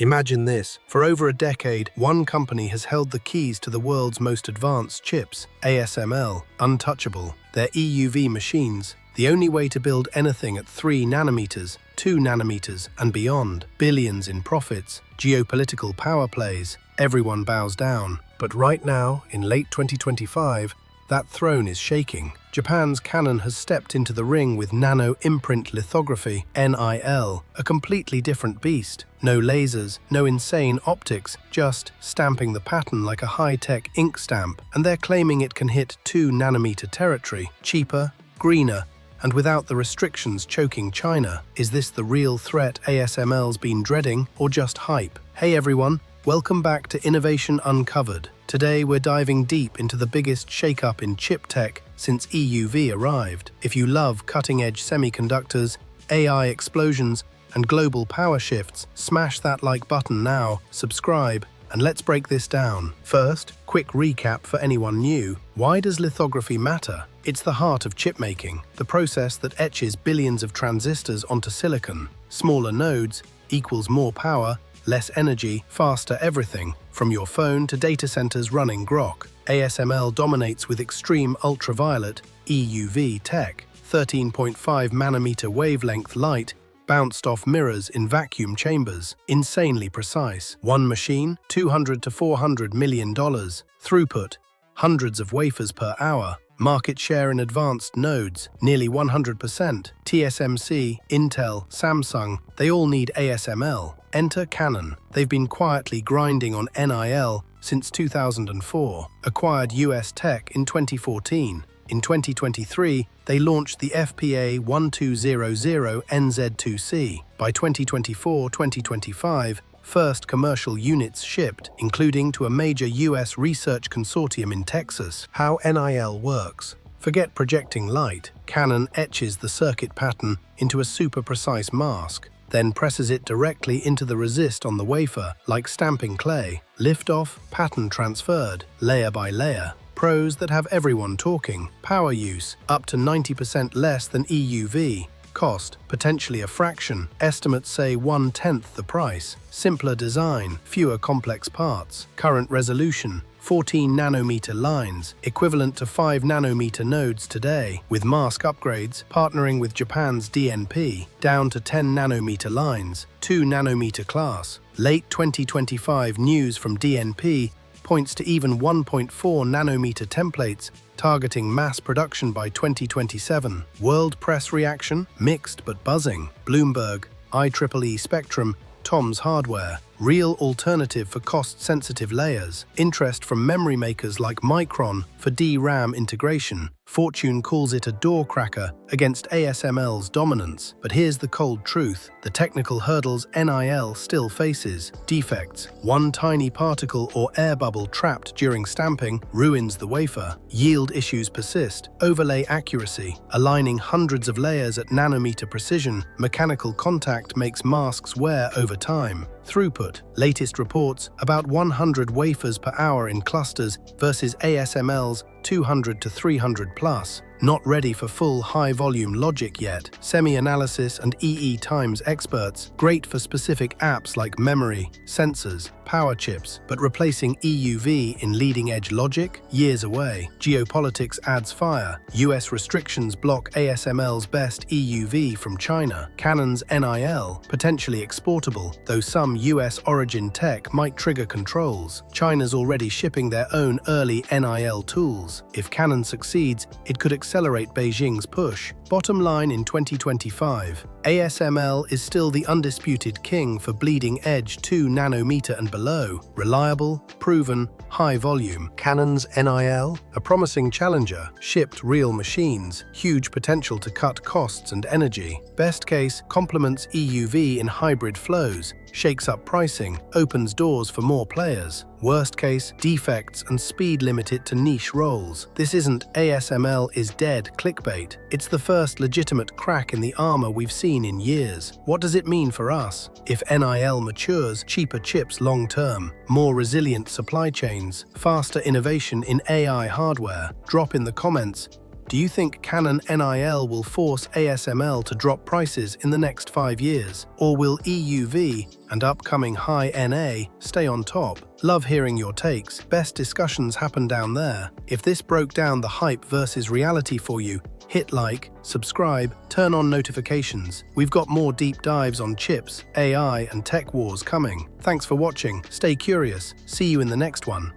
Imagine this. For over a decade, one company has held the keys to the world's most advanced chips, ASML, untouchable. Their EUV machines, the only way to build anything at 3 nanometers, 2 nanometers, and beyond. Billions in profits, geopolitical power plays, everyone bows down. But right now, in late 2025, that throne is shaking. Japan's Canon has stepped into the ring with nano imprint lithography, NIL, a completely different beast. No lasers, no insane optics, just stamping the pattern like a high-tech ink stamp. And they're claiming it can hit 2 nanometer territory, cheaper, greener, and without the restrictions choking China. Is this the real threat ASML's been dreading, or just hype? Hey everyone, welcome back to Innovation Uncovered. Today we're diving deep into the biggest shakeup in chip tech since EUV arrived. If you love cutting-edge semiconductors, AI explosions, and global power shifts, smash that like button now, subscribe, and let's break this down. First, quick recap for anyone new. Why does lithography matter? It's the heart of chip making, the process that etches billions of transistors onto silicon. Smaller nodes equals more power, less energy, faster everything, from your phone to data centers running Grok. ASML dominates with extreme ultraviolet, EUV tech, 13.5 nanometer wavelength light, bounced off mirrors in vacuum chambers, insanely precise. One machine, $200 to $400 million. Throughput, hundreds of wafers per hour. Market share in advanced nodes, nearly 100%. TSMC, Intel, Samsung, they all need ASML. Enter Canon. They've been quietly grinding on NIL since 2004. Acquired US Tech in 2014. In 2023, they launched the FPA1200NZ2C. By 2024-2025, first commercial units shipped, including to a major US research consortium in Texas. How NIL works. Forget projecting light. Canon etches the circuit pattern into a super precise mask, then presses it directly into the resist on the wafer, like stamping clay. Liftoff, pattern transferred, layer by layer. Pros that have everyone talking. Power use, up to 90% less than EUV. Cost, potentially a fraction. Estimates say 1/10 the price. Simpler design, fewer complex parts. Current resolution, 14 nanometer lines, equivalent to 5 nanometer nodes today, with mask upgrades, partnering with Japan's DNP, down to 10 nanometer lines, 2 nanometer class. Late 2025 news from DNP points to even 1.4 nanometer templates targeting mass production by 2027. World press reaction? Mixed but buzzing. Bloomberg, IEEE Spectrum, Tom's Hardware. Real alternative for cost-sensitive layers. Interest from memory makers like Micron for DRAM integration. Fortune calls it a door cracker against ASML's dominance. But here's the cold truth. The technical hurdles NIL still faces. Defects. One tiny particle or air bubble trapped during stamping ruins the wafer. Yield issues persist. Overlay accuracy. Aligning hundreds of layers at nanometer precision, mechanical contact makes masks wear over time. Throughput. Latest reports about 100 wafers per hour in clusters versus ASML's 200 to 300 plus. Not ready for full high-volume logic yet. Semi-analysis and EE times experts, great for specific apps like memory, sensors, power chips, but replacing EUV in leading-edge logic? Years away. Geopolitics adds fire. US restrictions block ASML's best EUV from China. Canon's NIL, potentially exportable, though some US origin tech might trigger controls. China's already shipping their own early NIL tools. If Canon succeeds, it could accelerate Beijing's push. Bottom line in 2025, ASML is still the undisputed king for bleeding-edge 2 nanometer and below. Reliable, proven, high volume. Canon's NIL, a promising challenger, shipped real machines, huge potential to cut costs and energy. Best case, complements EUV in hybrid flows, shakes up pricing, opens doors for more players. Worst case, defects and speed limit it to niche roles. This isn't ASML is dead clickbait. It's the first legitimate crack in the armor we've seen in years. What does it mean for us? If NIL matures, cheaper chips long-term, more resilient supply chains, faster innovation in AI hardware. Drop in the comments. Do you think Canon NIL will force ASML to drop prices in the next 5 years? Or will EUV and upcoming high NA stay on top? Love hearing your takes. Best discussions happen down there. If this broke down the hype versus reality for you, hit like, subscribe, turn on notifications. We've got more deep dives on chips, AI, and tech wars coming. Thanks for watching. Stay curious. See you in the next one.